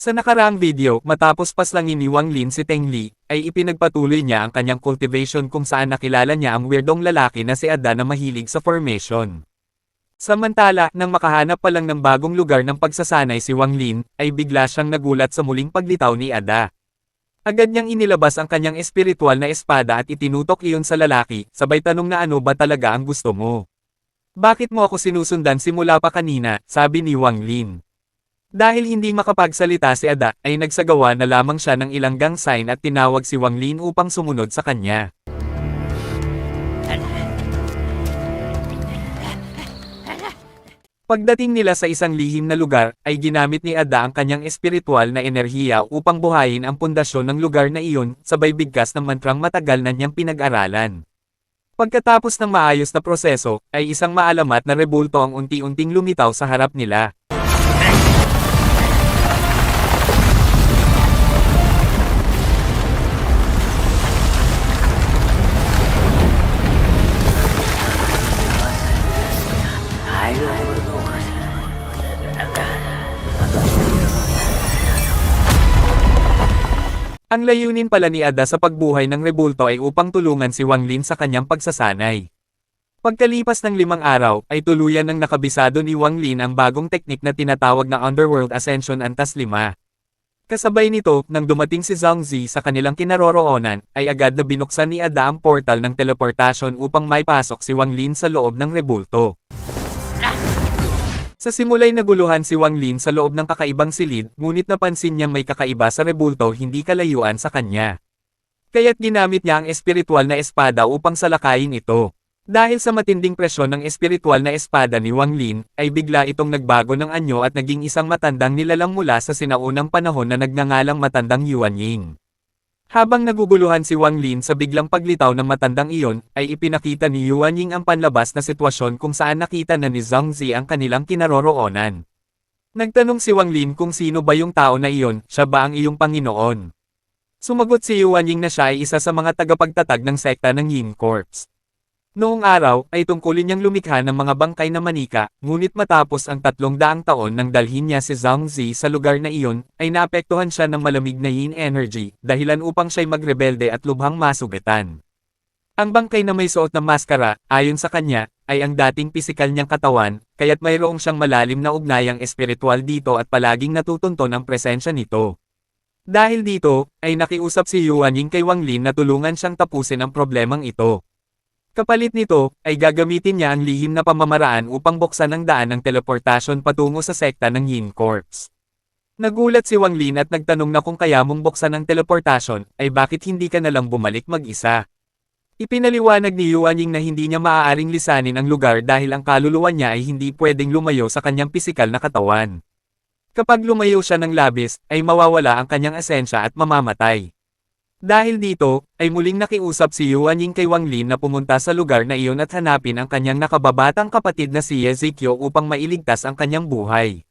Sa nakaraang video, matapos paslangin ni Wang Lin si Teng Li, ay ipinagpatuloy niya ang kanyang cultivation kung saan nakilala niya ang weirdong lalaki na si Ada na mahilig sa formation. Samantala, nang makahanap pa lang ng bagong lugar ng pagsasanay si Wang Lin, ay bigla siyang nagulat sa muling paglitaw ni Ada. Agad niyang inilabas ang kanyang espiritual na espada at itinutok iyon sa lalaki, sabay tanong na ano ba talaga ang gusto mo. Bakit mo ako sinusundan simula pa kanina, sabi ni Wang Lin. Dahil hindi makapagsalita si Ada, ay nagsagawa na lamang siya ng ilang gang sign at tinawag si Wang Lin upang sumunod sa kanya. Pagdating nila sa isang lihim na lugar, ay ginamit ni Ada ang kanyang espiritual na enerhiya upang buhayin ang pundasyon ng lugar na iyon, sabay bigkas ng mantrang matagal na niyang pinag-aralan. Pagkatapos ng maayos na proseso, ay isang maalamat na rebulto ang unti-unting lumitaw sa harap nila. Ang layunin pala ni Ada sa pagbuhay ng rebulto ay upang tulungan si Wang Lin sa kanyang pagsasanay. Pagkalipas ng 5 araw, ay tuluyan ng nakabisado ni Wang Lin ang bagong teknik na tinatawag na Underworld Ascension Antas 5. Kasabay nito, nang dumating si Zhang Zi sa kanilang kinaroroonan, ay agad na binuksan ni Ada ang portal ng teleportasyon upang maipasok si Wang Lin sa loob ng rebulto. Sa simula'y naguluhan si Wang Lin sa loob ng kakaibang silid, ngunit napansin niyang may kakaiba sa rebulto hindi kalayuan sa kanya. Kaya't ginamit niya ang espiritual na espada upang salakayin ito. Dahil sa matinding presyon ng espiritual na espada ni Wang Lin, ay bigla itong nagbago ng anyo at naging isang matandang nilalang mula sa sinaunang panahon na nagngangalang matandang Yuan Ying. Habang naguguluhan si Wang Lin sa biglang paglitaw ng matandang iyon, ay ipinakita ni Yuan Ying ang panlabas na sitwasyon kung saan nakita na ni Zhang Zi ang kanilang kinaroroonan. Nagtanong si Wang Lin kung sino ba yung tao na iyon, siya ba ang iyong Panginoon? Sumagot si Yuan Ying na siya ay isa sa mga tagapagtatag ng sekta ng Yin Corps. Noong araw, ay tungkulin niyang lumikha ng mga bangkay na manika, ngunit matapos ang 300 taon nang dalhin niya si Zhang Zi sa lugar na iyon, ay naapektuhan siya ng malamig na yin energy, dahilan upang siya'y magrebelde at lubhang masugatan. Ang bangkay na may suot na maskara, ayon sa kanya, ay ang dating pisikal niyang katawan, kaya't mayroong siyang malalim na ugnayang espiritual dito at palaging natutunton ang presensya nito. Dahil dito, ay nakiusap si Yuan Ying kay Wang Lin na tulungan siyang tapusin ang problemang ito. Kapalit nito, ay gagamitin niya ang lihim na pamamaraan upang buksan ang daan ng teleportasyon patungo sa sekta ng Yin Corps. Nagulat si Wang Lin at nagtanong na kung kaya mong buksan ang teleportasyon, ay bakit hindi ka nalang bumalik mag-isa. Ipinaliwanag ni Yuan Ying na hindi niya maaaring lisanin ang lugar dahil ang kaluluwa niya ay hindi pwedeng lumayo sa kanyang pisikal na katawan. Kapag lumayo siya ng labis, ay mawawala ang kanyang esensya at mamamatay. Dahil dito, ay muling nakiusap si Yuan Ying kay Wang Lin na pumunta sa lugar na iyon at hanapin ang kanyang nakababatang kapatid na si Ezekiel upang mailigtas ang kanyang buhay.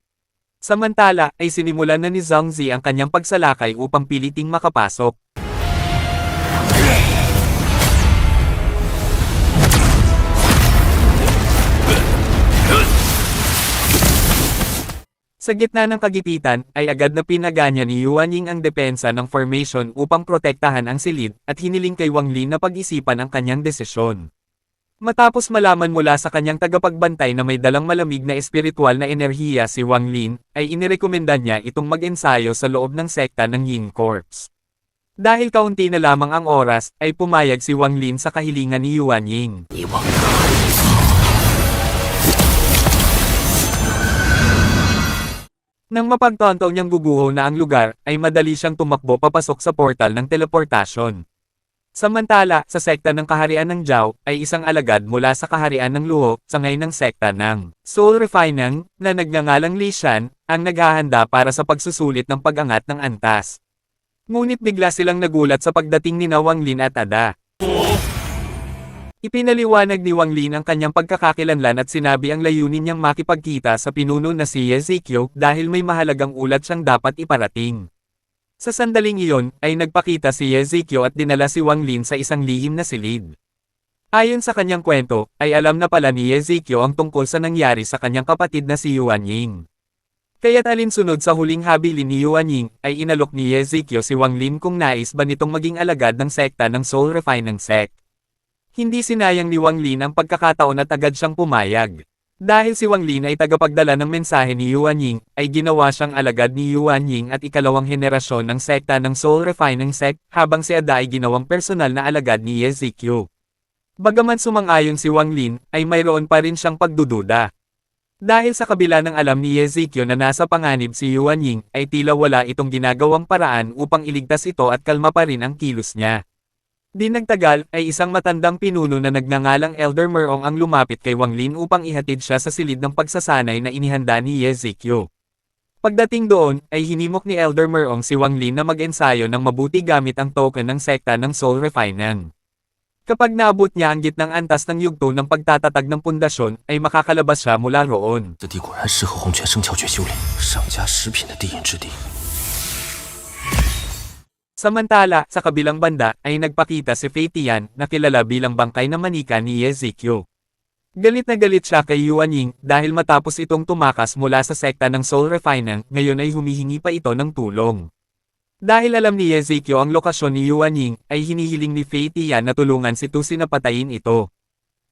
Samantala, ay sinimulan na ni Zhang Zi ang kanyang pagsalakay upang piliting makapasok. Sa gitna ng kagipitan, ay agad na pinaganya ni Yuan Ying ang depensa ng formation upang protektahan ang silid, at hiniling kay Wang Lin na pag-isipan ang kanyang desisyon. Matapos malaman mula sa kanyang tagapagbantay na may dalang malamig na espiritual na enerhiya si Wang Lin, ay inirekomenda niya itong mag-ensayo sa loob ng sekta ng Yin Corps. Dahil kaunti na lamang ang oras, ay pumayag si Wang Lin sa kahilingan ni Yuan Ying. Nang mapagtanto niyang guguho na ang lugar, ay madali siyang tumakbo papasok sa portal ng teleportasyon. Samantala, sa sekta ng kaharian ng Zhao, ay isang alagad mula sa kaharian ng Luo, sangay ng sekta ng Soul Refining, na nagngangalang Li Shan, ang naghahanda para sa pagsusulit ng pag-angat ng antas. Ngunit bigla silang nagulat sa pagdating ni Wang Lin at Ada. Ipinaliwanag ni Wang Lin ang kanyang pagkakakilanlan at sinabi ang layunin niyang makipagkita sa pinuno na si Ezekiel dahil may mahalagang ulat siyang dapat iparating. Sa sandaling iyon, ay nagpakita si Ezekiel at dinala si Wang Lin sa isang lihim na silid. Ayon sa kanyang kwento, ay alam na pala ni Ezekiel ang tungkol sa nangyari sa kanyang kapatid na si Yuan Ying. Kaya't alinsunod sa huling habilin ni Yuan Ying, ay inalok ni Ezekiel si Wang Lin kung nais ba nitong maging alagad ng sekta ng Soul Refining Sect. Hindi sinayang ni Wang Lin ang pagkakataon at agad siyang pumayag. Dahil si Wang Lin ay tagapagdala ng mensahe ni Yuan Ying, ay ginawa siyang alagad ni Yuan Ying at ikalawang henerasyon ng sekta ng Soul Refining Sect, habang si Ada ay ginawang personal na alagad ni Ezekiel. Bagaman sumang-ayon si Wang Lin, ay mayroon pa rin siyang pagdududa. Dahil sa kabila ng alam ni Ezekiel na nasa panganib si Yuan Ying, ay tila wala itong ginagawang paraan upang iligtas ito at kalma pa rin ang kilos niya. Di nagtagal, ay isang matandang pinuno na nagngangalang Elder Merong ang lumapit kay Wang Lin upang ihatid siya sa silid ng pagsasanay na inihanda ni Ezekiel. Pagdating doon, ay hinimok ni Elder Merong si Wang Lin na mag-ensayo ng mabuti gamit ang token ng sekta ng Soul Refining. Kapag naabot niya ang gitnang antas ng yugto ng pagtatatag ng pundasyon, ay makakalabas siya mula roon. Samantala, sa kabilang banda, ay nagpakita si Fei Tian, na kilala bilang bangkay na manika ni Ezekiel. Galit na galit siya kay Yuan Ying, dahil matapos itong tumakas mula sa sekta ng Soul Refining, ngayon ay humihingi pa ito ng tulong. Dahil alam ni Ezekiel ang lokasyon ni Yuan Ying, ay hinihiling ni Fei Tian na tulungan si Tusi na patayin ito.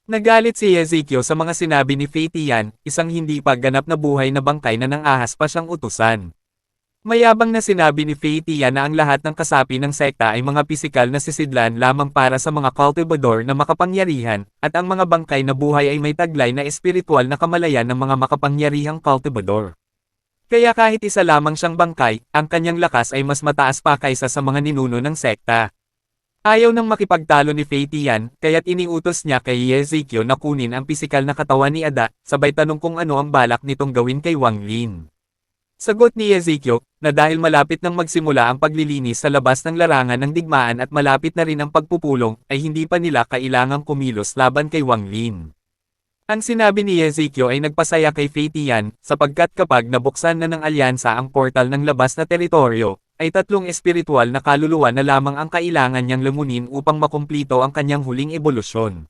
Nagalit si Ezekiel sa mga sinabi ni Fei Tian, isang hindi pa ganap na buhay na bangkay na nang-ahas pa siyang utusan. Mayabang na sinabi ni Fei Tian na ang lahat ng kasapi ng sekta ay mga pisikal na sisidlan lamang para sa mga cultivador na makapangyarihan, at ang mga bangkay na buhay ay may taglay na espiritual na kamalayan ng mga makapangyarihang cultivador. Kaya kahit isa lamang siyang bangkay, ang kanyang lakas ay mas mataas pa kaysa sa mga ninuno ng sekta. Ayaw nang makipagtalo ni Fei Tian, kaya't iniutos niya kay Ezekiel na kunin ang pisikal na katawan ni Ada, sabay tanong kung ano ang balak nitong gawin kay Wang Lin. Sagot ni Ezekiel, na dahil malapit nang magsimula ang paglilinis sa labas ng larangan ng digmaan at malapit na rin ang pagpupulong, ay hindi pa nila kailangang kumilos laban kay Wang Lin. Ang sinabi ni Ezekiel ay nagpasaya kay Fei Tian, sapagkat kapag nabuksan na ng alyansa ang portal ng labas na teritoryo, ay tatlong espiritual na kaluluwa na lamang ang kailangan niyang lamunin upang makumplito ang kanyang huling ebolusyon.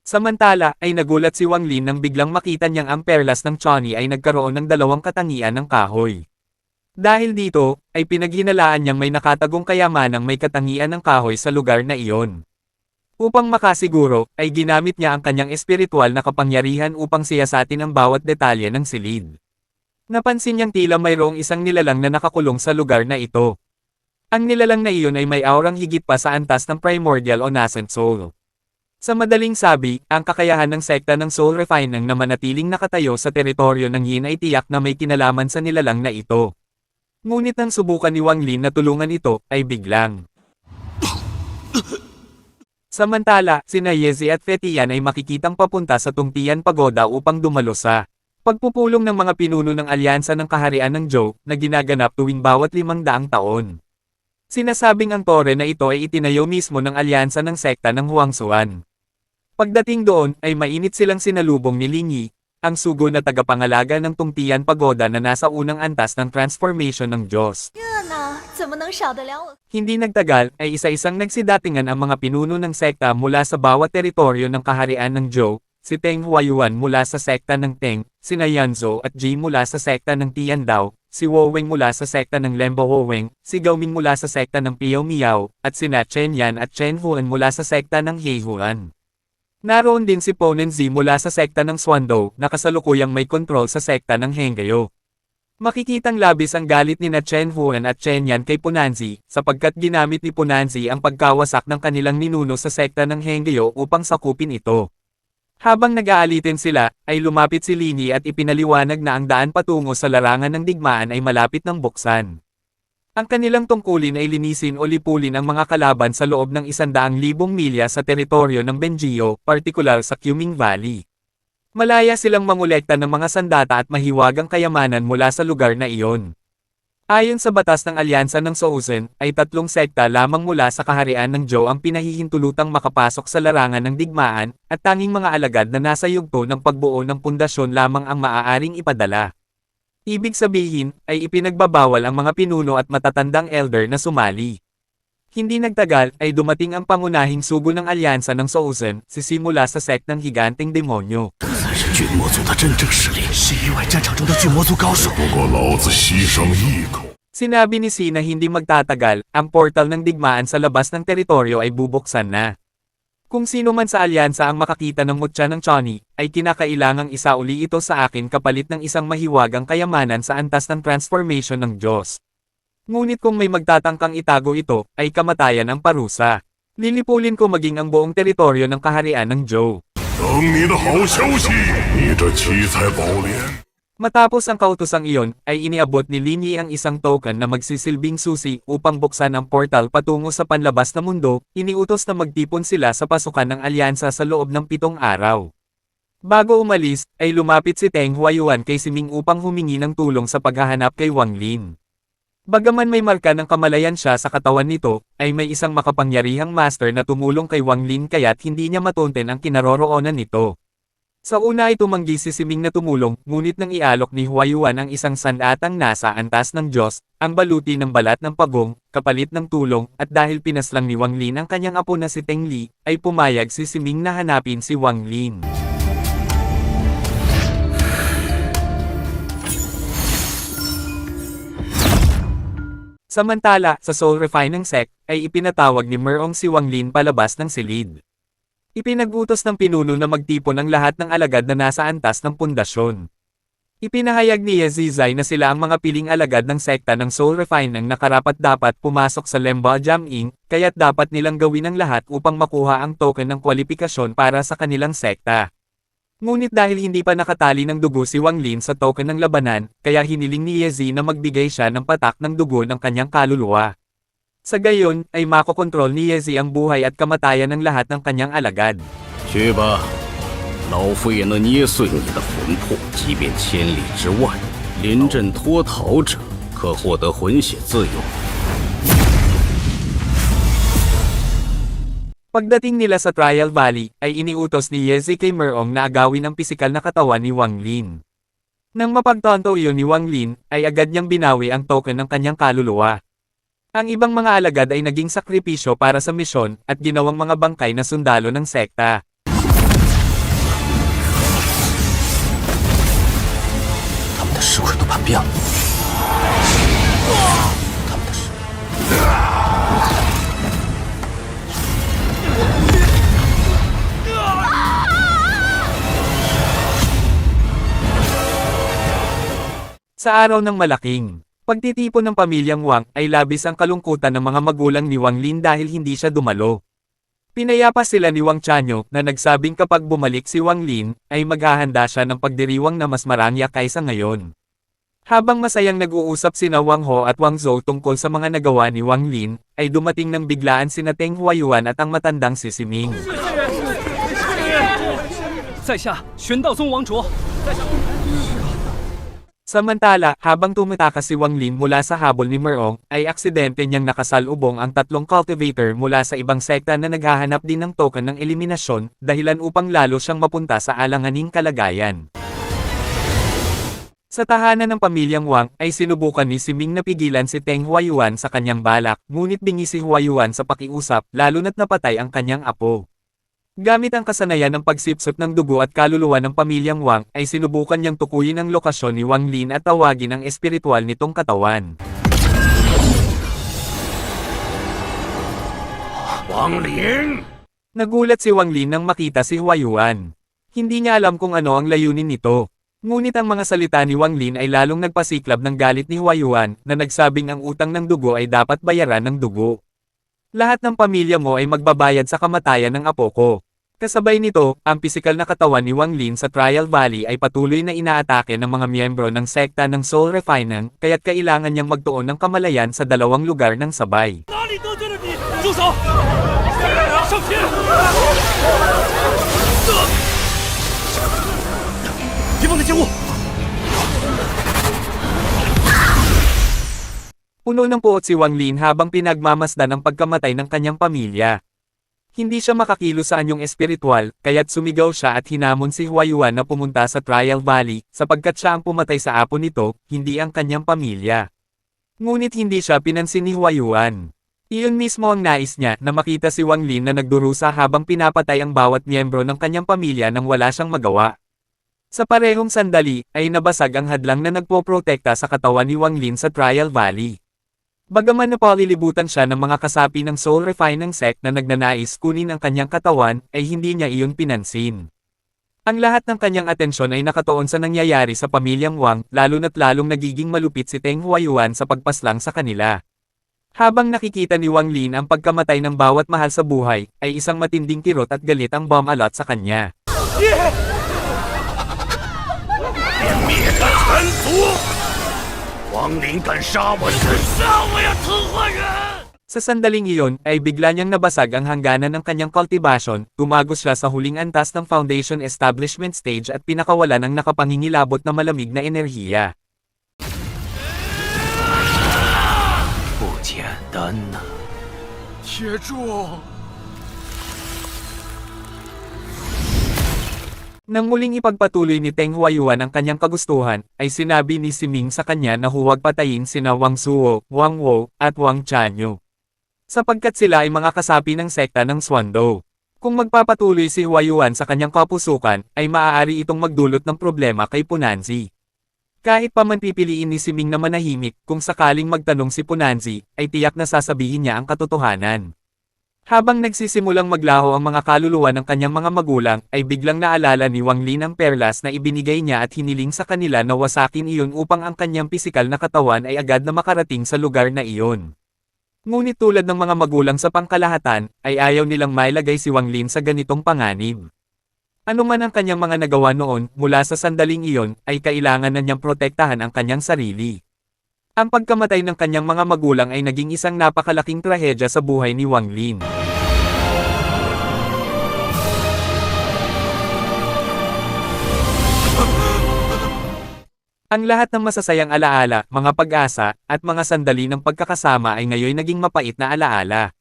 Samantala, ay nagulat si Wang Lin nang biglang makita niyang ang perlas ng Chani ay nagkaroon ng dalawang katangian ng kahoy. Dahil dito, ay pinaghinalaan niyang may nakatagong kayamanang may katangian ng kahoy sa lugar na iyon. Upang makasiguro, ay ginamit niya ang kanyang espiritual na kapangyarihan upang siyasatin ang bawat detalye ng silid. Napansin niyang tila mayroong isang nilalang na nakakulong sa lugar na ito. Ang nilalang na iyon ay may aurang higit pa sa antas ng primordial o nascent soul. Sa madaling sabi, ang kakayahan ng sekta ng Soul Refining na manatiling nakatayo sa teritoryo ng Yin ay tiyak na may kinalaman sa nilalang na ito. Ngunit nang subukan ni Wang Lin na tulungan ito, ay biglang. Samantala, sina Yezi at Fei Tian ay makikitang papunta sa Tungtian Pagoda upang dumalo sa pagpupulong ng mga pinuno ng alyansa ng kaharian ng Zhou, na ginaganap tuwing bawat 500 taon. Sinasabing ang tore na ito ay itinayo mismo ng alyansa ng sekta ng Huangzuan. Pagdating doon, ay mainit silang sinalubong ni Ling Yi, ang sugo na tagapangalaga ng Tungtian Pagoda na nasa unang antas ng transformation ng Diyos. Hindi nagtagal, ay isa-isang nagsidatingan ang mga pinuno ng sekta mula sa bawat teritoryo ng kaharian ng Zhou, si Teng Huayuan mula sa sekta ng Teng, sina Yanzhou at Ji mula sa sekta ng Tiandao, si Woweng mula sa sekta ng Lembo Woweng, si Gaoming mula sa sekta ng Piao Miao, at sina Chen Yan at Chen Huan mula sa sekta ng Heihuan. Naroon din si Ponenzi mula sa sekta ng Swando, na kasalukuyang may kontrol sa sekta ng Henggayo. Makikitang labis ang galit ni na Chen Huan at Chen Yan kay Ponanzi, sapagkat ginamit ni Ponanzi ang pagkawasak ng kanilang ninuno sa sekta ng Henggayo upang sakupin ito. Habang nag-aalitin sila, ay lumapit si Lini at ipinaliwanag na ang daan patungo sa larangan ng digmaan ay malapit ng buksan. Ang kanilang tungkulin ay linisin o lipulin ang mga kalaban sa loob ng 100,000 milya sa teritoryo ng Benjio, partikular sa Quming Valley. Malaya silang mangolekta ng mga sandata at mahiwagang kayamanan mula sa lugar na iyon. Ayon sa batas ng alyansa ng Souzen, ay 3 sekta lamang mula sa kaharian ng Zhou ang pinahihintulutang makapasok sa larangan ng digmaan, at tanging mga alagad na nasa yugto ng pagbuo ng pundasyon lamang ang maaaring ipadala. Ibig sabihin, ay ipinagbabawal ang mga pinuno at matatandang elder na sumali. Hindi nagtagal ay dumating ang pangunahing sugo ng alyansa ng Southern, sisimula sa sect ng higanteng demonyo. 才是巨魔族的真正实力，是域外战场中的巨魔族高手。不过老子牺牲一口。 Sinabi ni C na hindi magtatagal, ang portal ng digmaan sa labas ng teritoryo ay bubuksan na. Kung sino man sa alyansa ang makakita ng mutya ng Chani, ay kinakailangang isauli ito sa akin kapalit ng isang mahiwagang kayamanan sa antas ng transformation ng Diyos. Ngunit kung may magtatangkang itago ito, ay kamatayan ang parusa. Lilipulin ko maging ang buong teritoryo ng kaharian ng Zhou. 等你的好消息，你这七彩宝莲。 Matapos ang kautosang iyon, ay iniabot ni Lin Yi ang isang token na magsisilbing susi upang buksan ang portal patungo sa panlabas na mundo, iniutos na magtipon sila sa pasukan ng alyansa sa loob ng 7 araw. Bago umalis, ay lumapit si Teng Huayuan kay Siming upang humingi ng tulong sa paghahanap kay Wang Lin. Bagaman may marka ng kamalayan siya sa katawan nito, ay may isang makapangyarihang master na tumulong kay Wang Lin kaya't hindi niya matunten ang kinaroroonan nito. Sa una ay tumanggi si Siming na tumulong, ngunit nang ialok ni Huayuan ang isang sandatang nasa antas ng Diyos, ang baluti ng balat ng pagong, kapalit ng tulong, at dahil pinaslang ni Wang Lin ang kanyang apo na si Teng Li, ay pumayag si Siming na hanapin si Wang Lin. Samantala, sa Soul Refining Sect, ay ipinatawag ni Merong si Wang Lin palabas ng silid. Ipinag-utos ng pinuno na magtipon ang lahat ng alagad na nasa antas ng pundasyon. Ipinahayag ni Ye Zizai na sila ang mga piling alagad ng sekta ng Soul Refining na karapat-dapat pumasok sa Lemba Jam-ing, kaya't dapat nilang gawin ang lahat upang makuha ang token ng kwalifikasyon para sa kanilang sekta. Ngunit dahil hindi pa nakatali ng dugo si Wang Lin sa token ng labanan, kaya hiniling ni Ye Zi na magbigay siya ng patak ng dugo ng kanyang kaluluwa. Sa gayon, ay makokontrol ni Ye Zi ang buhay at kamatayan ng lahat ng kanyang alagad. 去吧，老夫也能捏碎你的魂魄，即便千里之外，临阵脱逃者可获得魂血自由。 Pagdating nila sa Trial Valley, ay iniutos ni Ye Zi kay Merong na agawin ang pisikal na katawan ni Wang Lin. Nang mapagtanto iyon ni Wang Lin, ay agad niyang binawi ang token ng kanyang kaluluwa. Ang ibang mga alagad ay naging sakripisyo para sa misyon, at ginawang mga bangkay na sundalo ng sekta. Sa araw ng malaking pagtitipon ng pamilyang Wang ay labis ang kalungkutan ng mga magulang ni Wang Lin dahil hindi siya dumalo. Pinayapa sila ni Wang Chanyo na nagsabing kapag bumalik si Wang Lin, ay maghahanda siya ng pagdiriwang na mas marangya kaysa ngayon. Habang masayang nag-uusap sina Wang Ho at Wang Zhou tungkol sa mga nagawa ni Wang Lin, ay dumating ng biglaan sina Teng Huayuan at ang matandang si Siming. 在下玄道宗王卓。 Samantala, habang tumatakas si Wang Lin mula sa habol ni Merong, ay aksidente niyang nakasalubong ang 3 cultivator mula sa ibang sekta na naghahanap din ng token ng eliminasyon, dahilan upang lalo siyang mapunta sa alanganing kalagayan. Sa tahanan ng pamilyang Wang, ay sinubukan ni Siming na pigilan si Teng Huayuan sa kanyang balak, ngunit bingi si Huayuan sa pakiusap, lalo na't napatay ang kanyang apo. Gamit ang kasanayan ng pagsipsip ng dugo at kaluluwa ng pamilyang Wang, ay sinubukan niyang tukuyin ang lokasyon ni Wang Lin at tawagin ang espiritual nitong katawan. Wang Lin! Nagulat si Wang Lin nang makita si Huayuan. Hindi niya alam kung ano ang layunin nito. Ngunit ang mga salita ni Wang Lin ay lalong nagpasiklab ng galit ni Huayuan, na nagsabing ang utang ng dugo ay dapat bayaran ng dugo. Lahat ng pamilya mo ay magbabayad sa kamatayan ng apo ko. Kasabay nito, ang pisikal na katawan ni Wang Lin sa Trial Valley ay patuloy na inaatake ng mga miyembro ng sekta ng Soul Refining, kaya't kailangan niyang magtuon ng kamalayan sa 2 lugar ng sabay. 哪里得罪了你？住手！上前！别放他见物！ Puno ng puot si Wang Lin habang pinagmamasdan ang pagkamatay ng kanyang pamilya. Hindi siya makakilos sa anyong espiritual, kaya't sumigaw siya at hinamon si Huayuan na pumunta sa Trial Valley, sapagkat siya ang pumatay sa apo nito, hindi ang kanyang pamilya. Ngunit hindi siya pinansin ni Huayuan. Iyon mismo ang nais niya na makita si Wang Lin na nagdurusa habang pinapatay ang bawat miyembro ng kanyang pamilya nang wala siyang magawa. Sa parehong sandali, ay nabasag ang hadlang na nagpoprotekta sa katawan ni Wang Lin sa Trial Valley. Bagaman napalilibutan siya ng mga kasapi ng Soul Refining Sect na nagnanais kunin ang kanyang katawan, ay hindi niya iyon pinansin. Ang lahat ng kanyang atensyon ay nakatuon sa nangyayari sa pamilyang Wang, lalo na't lalong nagiging malupit si Teng Huayuan sa pagpaslang sa kanila. Habang nakikita ni Wang Lin ang pagkamatay ng bawat mahal sa buhay, ay isang matinding kirot at galit ang Bomb-A-Lot sa kanya. 湮灭他残族！亡灵敢杀我人，杀我呀，刺坏人！ Sa sandaling iyon, ay bigla niyang nabasag ang hangganan ng kanyang cultivation, tumagos siya sa huling antas ng Foundation Establishment Stage at pinakawalan ang nakapangingilabot na malamig na enerhiya. 不简单呐！铁柱， Nang muling ipagpatuloy ni Teng Huayuan ang kanyang kagustuhan, ay sinabi ni Si Ming sa kanya na huwag patayin sina Wang Suo, Wang Wo, at Wang Chanyu. Sapagkat sila ay mga kasapi ng sekta ng Swando. Kung magpapatuloy si Huayuan sa kanyang kapusukan, ay maaari itong magdulot ng problema kay Punanzi. Kahit pa man pipiliin ni Si Ming na manahimik, kung sakaling magtanong si Punanzi, ay tiyak na sasabihin niya ang katotohanan. Habang nagsisimulang maglaho ang mga kaluluwa ng kanyang mga magulang, ay biglang naalala ni Wang Lin ang perlas na ibinigay niya at hiniling sa kanila na wasakin iyon upang ang kanyang pisikal na katawan ay agad na makarating sa lugar na iyon. Ngunit tulad ng mga magulang sa pangkalahatan, ay ayaw nilang mailagay si Wang Lin sa ganitong panganib. Ano man ang kanyang mga nagawa noon, mula sa sandaling iyon, ay kailangan na niyang protektahan ang kanyang sarili. Ang pagkamatay ng kanyang mga magulang ay naging isang napakalaking trahedya sa buhay ni Wang Lin. Ang lahat ng masasayang alaala, mga pag-asa, at mga sandali ng pagkakasama ay ngayon naging mapait na alaala.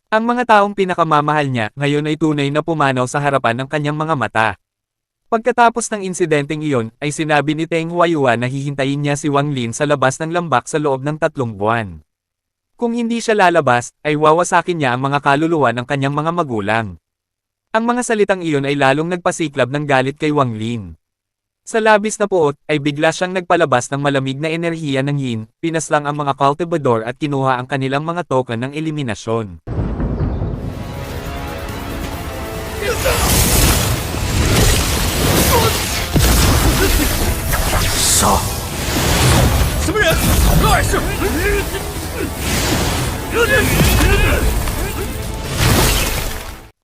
Ang mga taong pinakamamahal niya, ngayon ay tunay na pumanaw sa harapan ng kanyang mga mata. Pagkatapos ng insidenteng iyon, ay sinabi ni Teng Huayuan na hihintayin niya si Wang Lin sa labas ng lambak sa loob ng 3 buwan. Kung hindi siya lalabas, ay wawasakin niya ang mga kaluluwa ng kanyang mga magulang. Ang mga salitang iyon ay lalong nagpasiklab ng galit kay Wang Lin. Sa labis na puot, ay bigla siyang nagpalabas ng malamig na enerhiya ng yin, pinaslang ang mga cultivador at kinuha ang kanilang mga token ng eliminasyon.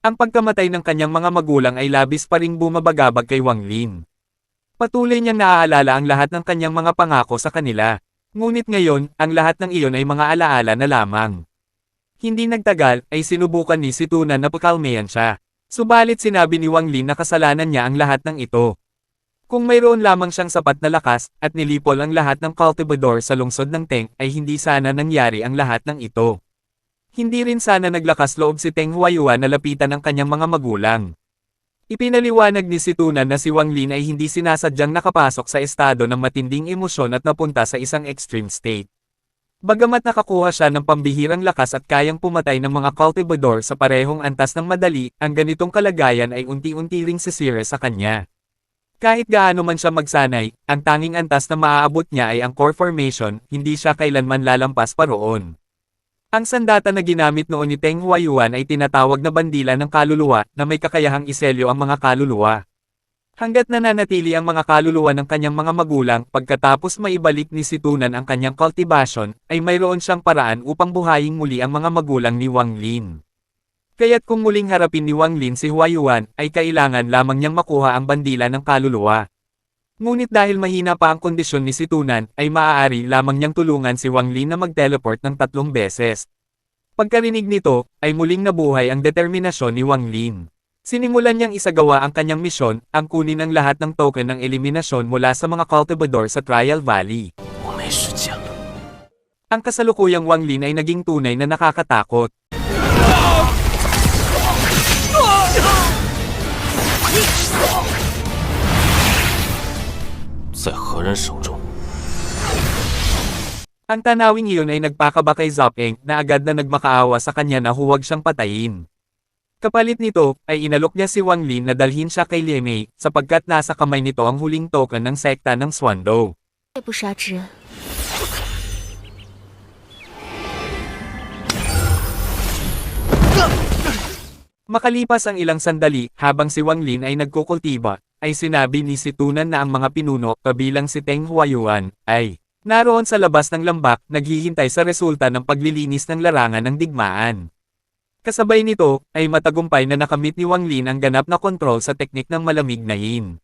Ang pagkamatay ng kanyang mga magulang ay labis pa ring bumabagabag kay Wang Lin. Patuloy niyang naaalala ang lahat ng kanyang mga pangako sa kanila. Ngunit ngayon, ang lahat ng iyon ay mga alaala na lamang. Hindi nagtagal, ay sinubukan ni Si Tunan na pakalmayan siya. Subalit sinabi ni Wang Lin na kasalanan niya ang lahat ng ito. Kung mayroon lamang siyang sapat na lakas, at nilipol ang lahat ng cultivador sa lungsod ng Teng, ay hindi sana nangyari ang lahat ng ito. Hindi rin sana naglakas loob si Teng Huayuan na lapitan ang kanyang mga magulang. Ipinaliwanag ni Si Tunan na si Wang Lin ay hindi sinasadyang nakapasok sa estado ng matinding emosyon at napunta sa isang extreme state. Bagamat nakakuha siya ng pambihirang lakas at kayang pumatay ng mga cultivador sa parehong antas ng madali, ang ganitong kalagayan ay unti-unti ring sisira sa kanya. Kahit gaano man siya magsanay, ang tanging antas na maaabot niya ay ang core formation, hindi siya kailanman lalampas pa roon. Ang sandata na ginamit noon ni Teng Huayuan ay tinatawag na bandila ng kaluluwa na may kakayahang iselyo ang mga kaluluwa. Hanggat nananatili ang mga kaluluwa ng kanyang mga magulang pagkatapos maibalik ni Si Tunan ang kanyang cultivation, ay mayroon siyang paraan upang buhayin muli ang mga magulang ni Wang Lin. Kaya't kung muling harapin ni Wang Lin si Huayuan, ay kailangan lamang niyang makuha ang bandila ng kaluluwa. Ngunit dahil mahina pa ang kondisyon ni Si Tunan, ay maaari lamang niyang tulungan si Wang Lin na mag-teleport ng 3 beses. Pagkarinig nito, ay muling nabuhay ang determinasyon ni Wang Lin. Sinimulan niyang isagawa ang kanyang misyon, ang kunin ang lahat ng token ng eliminasyon mula sa mga cultivador sa Trial Valley. Ang kasalukuyang Wang Lin ay naging tunay na nakakatakot. Ang tanawing iyon ay nagpakaba kay Zopeng na agad na nagmakaawa sa kanya na huwag siyang patayin. Kapalit nito, ay inalok niya si Wang Lin na dalhin siya kay Liu Mei, sapagkat nasa kamay nito ang huling token ng sekta ng Xuando. 罪不杀之恩。 Makalipas ang ilang sandali, habang si Wang Lin ay nagkukultiba, ay sinabi ni si Tunan na ang mga pinuno, kabilang si Teng Huayuan, ay naroon sa labas ng lambak, naghihintay sa resulta ng paglilinis ng larangan ng digmaan. Kasabay nito, ay matagumpay na nakamit ni Wang Lin ang ganap na kontrol sa teknik ng malamig na yin.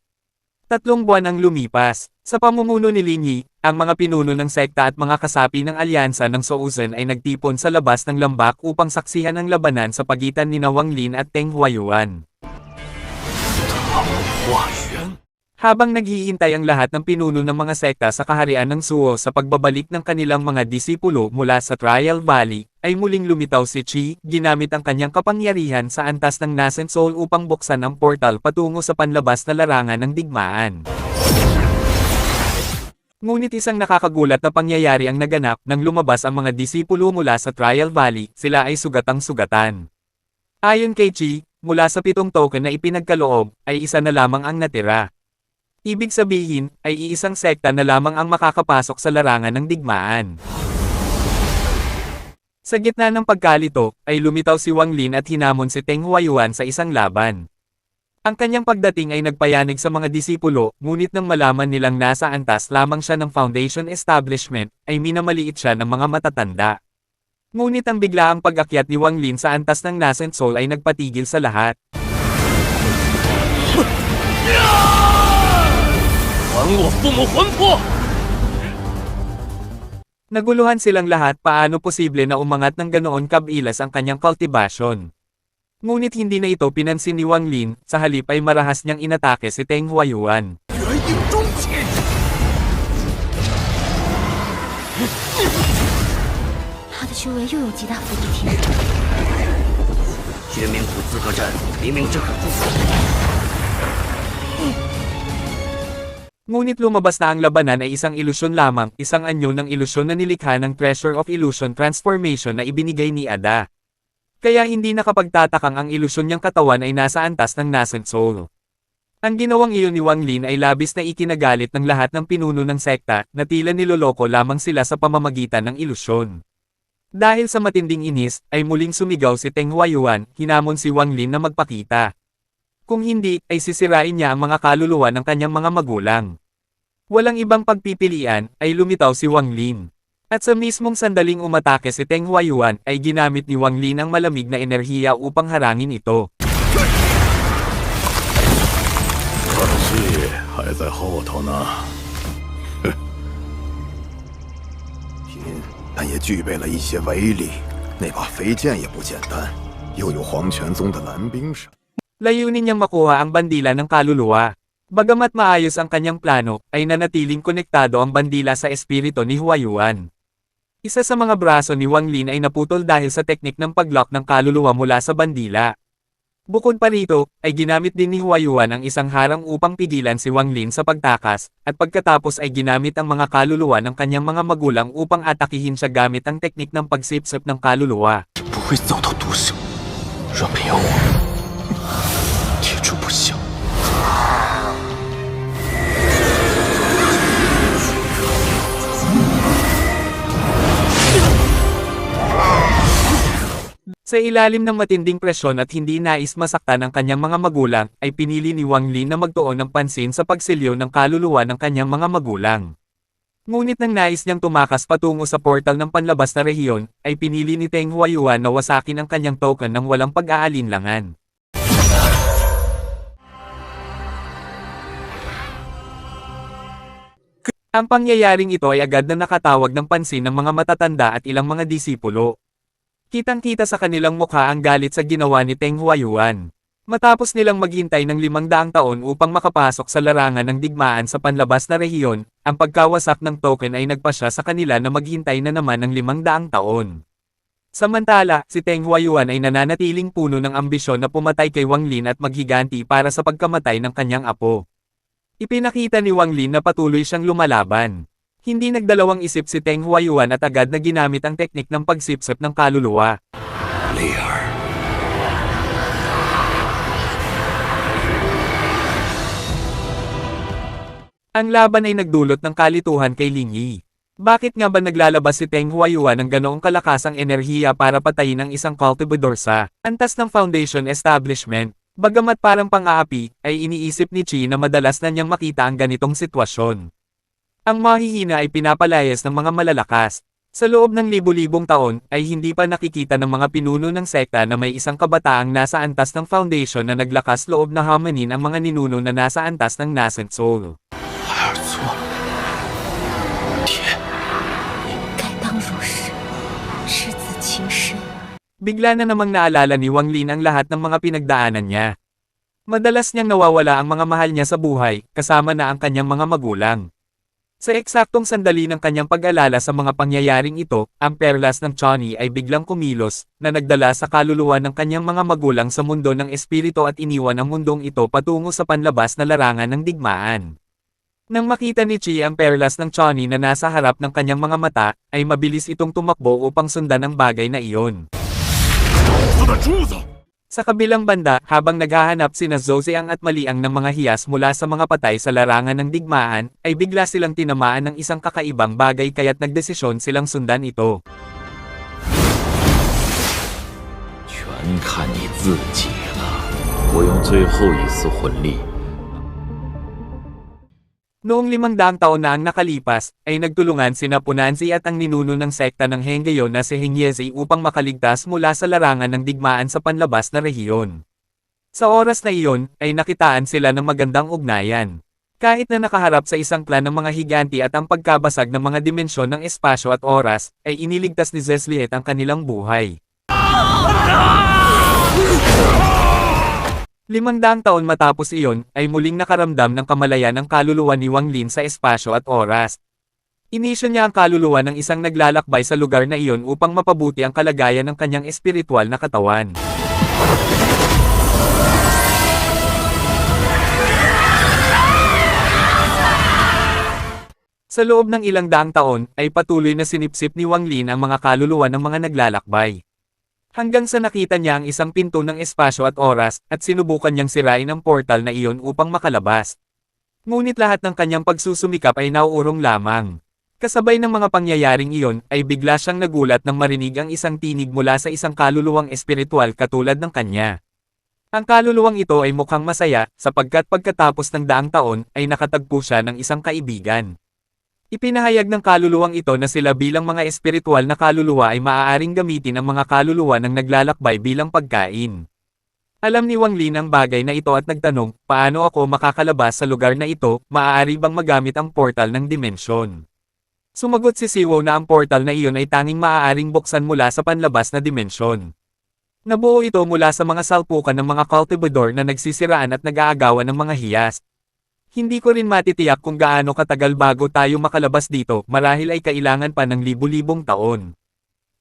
3 buwan ang lumipas. Sa pamumuno ni Lin Yi, ang mga pinuno ng sekta at mga kasapi ng alyansa ng Souzen ay nagtipon sa labas ng lambak upang saksihan ang labanan sa pagitan ni Wang Lin at Teng Huayuan. Habang naghihintay ang lahat ng pinuno ng mga sekta sa kaharian ng Suo sa pagbabalik ng kanilang mga disipulo mula sa Trial Valley, ay muling lumitaw si Qi, ginamit ang kanyang kapangyarihan sa antas ng Nascent Soul upang buksan ang portal patungo sa panlabas na larangan ng digmaan. Ngunit isang nakakagulat na pangyayari ang naganap nang lumabas ang mga disipulo mula sa Trial Valley, sila ay sugatang-sugatan. Ayon kay Qi, mula sa 7 token na ipinagkaloob, ay isa na lamang ang natira. Ibig sabihin, ay iisang sekta na lamang ang makakapasok sa larangan ng digmaan. Sa gitna ng pagkalito, ay lumitaw si Wang Lin at hinamon si Teng Huayuan sa isang laban. Ang kanyang pagdating ay nagpayanig sa mga disipulo, ngunit nang malaman nilang nasa antas lamang siya ng Foundation Establishment, ay minamaliit siya ng mga matatanda. Ngunit ang biglaang pag-akyat ni Wang Lin sa antas ng Nascent Soul ay nagpatigil sa lahat. 还我父母魂魄！ Naguluhan silang lahat paano posible na umangat ng ganoon kabilas ang kanyang kultibasyon. Ngunit hindi na ito pinansin ni Wang Lin, sa halip ay marahas niyang inatake si Teng Huayuan. 元影中起！他的修为又有极大幅度提升。决明谷资格战，黎明之可助。 Ngunit lumabas na ang labanan ay isang ilusyon lamang, isang anyo ng ilusyon na nilikha ng Treasure of Illusion Transformation na ibinigay ni Ada. Kaya hindi nakapagtatakang ang ilusyon niyang katawan ay nasa antas ng Nascent Soul. Ang ginawang iyon ni Wang Lin ay labis na ikinagalit ng lahat ng pinuno ng sekta, na tila niloloko lamang sila sa pamamagitan ng ilusyon. Dahil sa matinding inis, ay muling sumigaw si Teng Huayuan, hinamon si Wang Lin na magpakita. Kung hindi, ay sisirain niya ang mga kaluluwa ng kanyang mga magulang. Walang ibang pagpipilian, ay lumitaw si Wang Lin. At sa mismong sandaling umatake si Teng Huayuan, ay ginamit ni Wang Lin ang malamig na enerhiya upang harangin ito. 可惜还在后头呢。品，但也具备了一些威力。那把飞剑也不简单，又有黄泉宗的蓝冰绳。 Layunin niyang makuha ang bandila ng kaluluwa. Bagamat maayos ang kanyang plano, ay nanatiling konektado ang bandila sa espiritu ni Huayuan. Isa sa mga braso ni Wang Lin ay naputol dahil sa teknik ng pag-lock ng kaluluwa mula sa bandila. Bukod pa rito, ay ginamit din ni Huayuan ang isang harang upang pigilan si Wang Lin sa pagtakas, at pagkatapos ay ginamit ang mga kaluluwa ng kanyang mga magulang upang atakihin siya gamit ang teknik ng pagsipsip ng kaluluwa. 不会遭到毒手，若没有我，铁柱不行。 Sa ilalim ng matinding presyon at hindi nais masaktan ang kanyang mga magulang, ay pinili ni Wang Lin na magtuon ng pansin sa pagsilyo ng kaluluwa ng kanyang mga magulang. Ngunit nang nais niyang tumakas patungo sa portal ng panlabas na rehiyon, ay pinili ni Teng Huayuan na wasakin ang kanyang token ng walang pag-aalinlangan. Ang pangyayaring ito ay agad na nakatawag ng pansin ng mga matatanda at ilang mga disipulo. Kitang-kita sa kanilang mukha ang galit sa ginawa ni Teng Huayuan. Matapos nilang maghintay ng 500 taon upang makapasok sa larangan ng digmaan sa panlabas na rehiyon, ang pagkawasak ng token ay nagpasya sa kanila na maghintay na naman ng 500 taon. Samantala, si Teng Huayuan ay nananatiling puno ng ambisyon na pumatay kay Wang Lin at maghiganti para sa pagkamatay ng kanyang apo. Ipinakita ni Wang Lin na patuloy siyang lumalaban. Hindi nagdalawang isip si Teng Huayuan at agad na ginamit ang teknik ng pagsipsip ng kaluluwa. 丽儿， Ang laban ay nagdulot ng kalituhan kay Ling Yi. Bakit nga ba naglalabas si Teng Huayuan ng ganoong kalakasang enerhiya para patayin ang isang cultivador sa antas ng Foundation Establishment? Bagamat parang pang-aapi, ay iniisip ni Chi na madalas na niyang makita ang ganitong sitwasyon. Ang mahihina ay pinapalayas ng mga malalakas. Sa loob ng libu-libong taon, ay hindi pa nakikita ng mga pinuno ng sekta na may isang kabataang nasa antas ng Foundation na naglakas loob na hamanin ang mga ninuno na nasa antas ng Nascent Soul. 孩儿错了，爹，该当如是，赤子情深。 Bigla na namang naalala ni Wang Lin ang lahat ng mga pinagdaanan niya. Madalas niyang nawawala ang mga mahal niya sa buhay, kasama na ang kanyang mga magulang. Sa eksaktong sandali ng kanyang pag-alala sa mga pangyayaring ito, ang perlas ng Chani ay biglang kumilos, na nagdala sa kaluluwa ng kanyang mga magulang sa mundo ng espiritu at iniwan ang mundong ito patungo sa panlabas na larangan ng digmaan. Nang makita ni Chi ang perlas ng Chani na nasa harap ng kanyang mga mata, ay mabilis itong tumakbo upang sundan ang bagay na iyon. 老子的珠子！ Sa kabilang banda, habang naghahanap sina Zhouziang at Maliang ng mga hiyas mula sa mga patay sa larangan ng digmaan, ay bigla silang tinamaan ng isang kakaibang bagay kaya't nagdesisyon silang sundan ito. 全看你自己了。我用最后一丝魂力。 Noong 500 taon na ang nakalipas, ay nagtulungan sina Punanzi at ang ninuno ng sekta ng Henggayo na si Hengyezi upang makaligtas mula sa larangan ng digmaan sa panlabas na rehiyon. Sa oras na iyon, ay nakitaan sila ng magandang ugnayan. Kahit na nakaharap sa isang clan ng mga higanti at ang pagkabasag ng mga dimensyon ng espasyo at oras, ay iniligtas ni Zesliet ang kanilang buhay. 500 taon matapos iyon, ay muling nakaramdam ng kamalayan ng kaluluwa ni Wang Lin sa espasyo at oras. Inisyo niya ang kaluluwa ng isang naglalakbay sa lugar na iyon upang mapabuti ang kalagayan ng kanyang espiritual na katawan. Sa loob ng ilang daang taon, ay patuloy na sinipsip ni Wang Lin ang mga kaluluwa ng mga naglalakbay. Hanggang sa nakita niya ang isang pinto ng espasyo at oras, at sinubukan niyang sirain ang portal na iyon upang makalabas. Ngunit lahat ng kanyang pagsusumikap ay nauurong lamang. Kasabay ng mga pangyayaring iyon, ay bigla siyang nagulat nang marinig ang isang tinig mula sa isang kaluluwang espiritual katulad ng kanya. Ang kaluluwang ito ay mukhang masaya, sapagkat pagkatapos ng daang taon, ay nakatagpo siya ng isang kaibigan. Ipinahayag ng kaluluwang ito na sila bilang mga espiritual na kaluluwa ay maaaring gamitin ang mga kaluluwa ng naglalakbay bilang pagkain. Alam ni Wang Lin ang bagay na ito at nagtanong, paano ako makakalabas sa lugar na ito, maaari bang magamit ang portal ng dimensyon? Sumagot si Siwo na ang portal na iyon ay tanging maaaring buksan mula sa panlabas na dimensyon. Nabuo ito mula sa mga salpukan ng mga cultivador na nagsisiraan at nag-aagawan ng mga hiyas. Hindi ko rin matitiyak kung gaano katagal bago tayo makalabas dito, marahil ay kailangan pa ng libu-libong taon.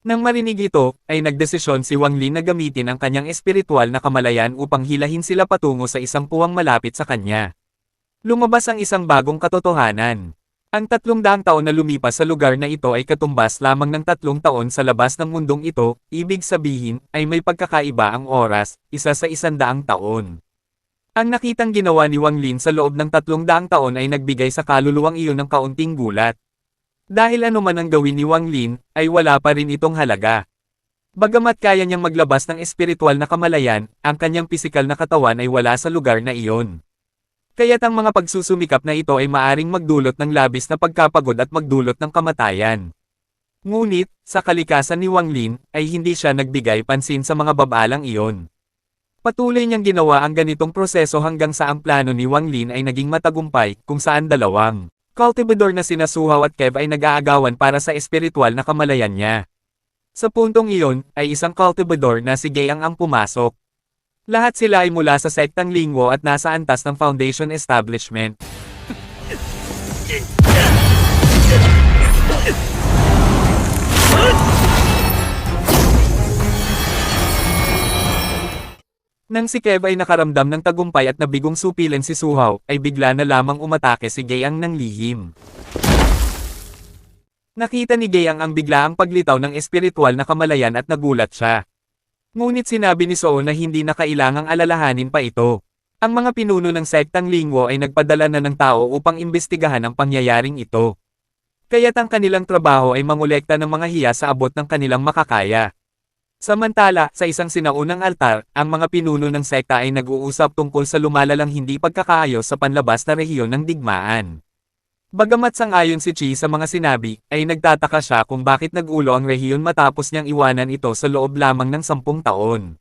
Nang marinig ito, ay nagdesisyon si Wang Lin na gamitin ang kanyang espiritual na kamalayan upang hilahin sila patungo sa isang puwang malapit sa kanya. Lumabas ang isang bagong katotohanan. Ang 300 taon na lumipas sa lugar na ito ay katumbas lamang ng 3 taon sa labas ng mundong ito, ibig sabihin, ay may pagkakaiba ang oras, isa sa 100 taon. Ang nakitang ginawa ni Wang Lin sa loob ng 300 taon ay nagbigay sa kaluluwang iyon ng kaunting gulat. Dahil ano man ang gawin ni Wang Lin, ay wala pa rin itong halaga. Bagamat kaya niyang maglabas ng espiritual na kamalayan, ang kanyang pisikal na katawan ay wala sa lugar na iyon. Kaya't ang mga pagsusumikap na ito ay maaring magdulot ng labis na pagkapagod at magdulot ng kamatayan. Ngunit, sa kalikasan ni Wang Lin, ay hindi siya nagbigay pansin sa mga babalang iyon. Patuloy niyang ginawa ang ganitong proseso hanggang sa ang plano ni Wang Lin ay naging matagumpay, kung saan dalawang cultivador na sina Suhao at Kev ay nag-aagawan para sa espiritual na kamalayan niya. Sa puntong iyon, ay isang cultivador na si Gayang ang pumasok. Lahat sila ay mula sa sektang Lingwo at nasa antas ng Foundation Establishment. Nang si Kev ay nakaramdam ng tagumpay at nabigong supilin si Suhao, ay bigla na lamang umatake si Gayang ng lihim. Nakita ni Gayang ang biglaang paglitaw ng espiritual na kamalayan at nagulat siya. Ngunit sinabi ni Soo na hindi na kailangang alalahanin pa ito. Ang mga pinuno ng sektang Lingwo ay nagpadala na ng tao upang imbestigahan ang pangyayaring ito. Kaya't ang kanilang trabaho ay mangolekta ng mga hiya sa abot ng kanilang makakaya. Samantala, sa isang sinaunang altar, ang mga pinuno ng sekta ay nag-uusap tungkol sa lumalalang hindi pagkakaayos sa panlabas na rehiyon ng digmaan. Bagamat sang-ayon si Chi sa mga sinabi, ay nagtataka siya kung bakit nag-ulo ang rehiyon matapos niyang iwanan ito sa loob lamang ng 10 taon.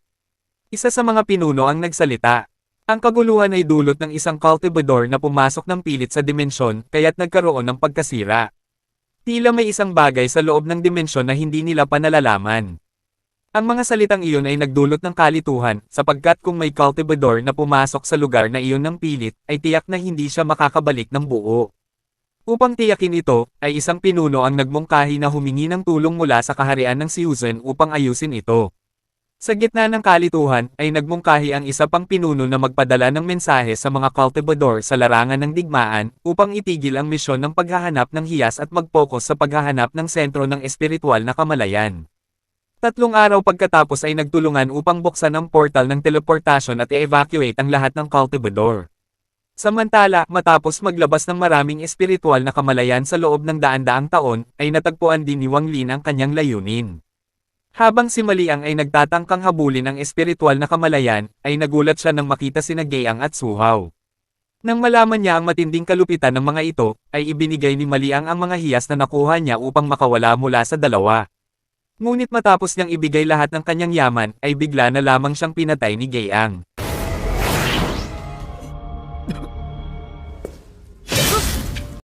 Isa sa mga pinuno ang nagsalita. Ang kaguluhan ay dulot ng isang cultivador na pumasok ng pilit sa dimensyon, kaya't nagkaroon ng pagkasira. Tila may isang bagay sa loob ng dimensyon na hindi nila pa nalalaman. Ang mga salitang iyon ay nagdulot ng kalituhan, sapagkat kung may cultivador na pumasok sa lugar na iyon ng pilit, ay tiyak na hindi siya makakabalik ng buo. Upang tiyakin ito, ay isang pinuno ang nagmungkahi na humingi ng tulong mula sa kaharian ng Siuzen upang ayusin ito. Sa gitna ng kalituhan, ay nagmungkahi ang isa pang pinuno na magpadala ng mensahe sa mga cultivador sa larangan ng digmaan, upang itigil ang misyon ng paghahanap ng hiyas at mag-focus sa paghahanap ng sentro ng espiritual na kamalayan. 3 araw pagkatapos ay nagtulungan upang buksan ang portal ng teleportasyon at i-evacuate ang lahat ng cultivador. Samantala, matapos maglabas ng maraming espiritual na kamalayan sa loob ng daan-daang taon, ay natagpuan din ni Wang Lin ang kanyang layunin. Habang si Maliang ay nagtatangkang habulin ang espiritual na kamalayan, ay nagulat siya nang makita sina Gayang at Suhaw. Nang malaman niya ang matinding kalupitan ng mga ito, ay ibinigay ni Maliang ang mga hiyas na nakuha niya upang makawala mula sa dalawa. Ngunit matapos niyang ibigay lahat ng kanyang yaman, ay bigla na lamang siyang pinatay ni Gayang.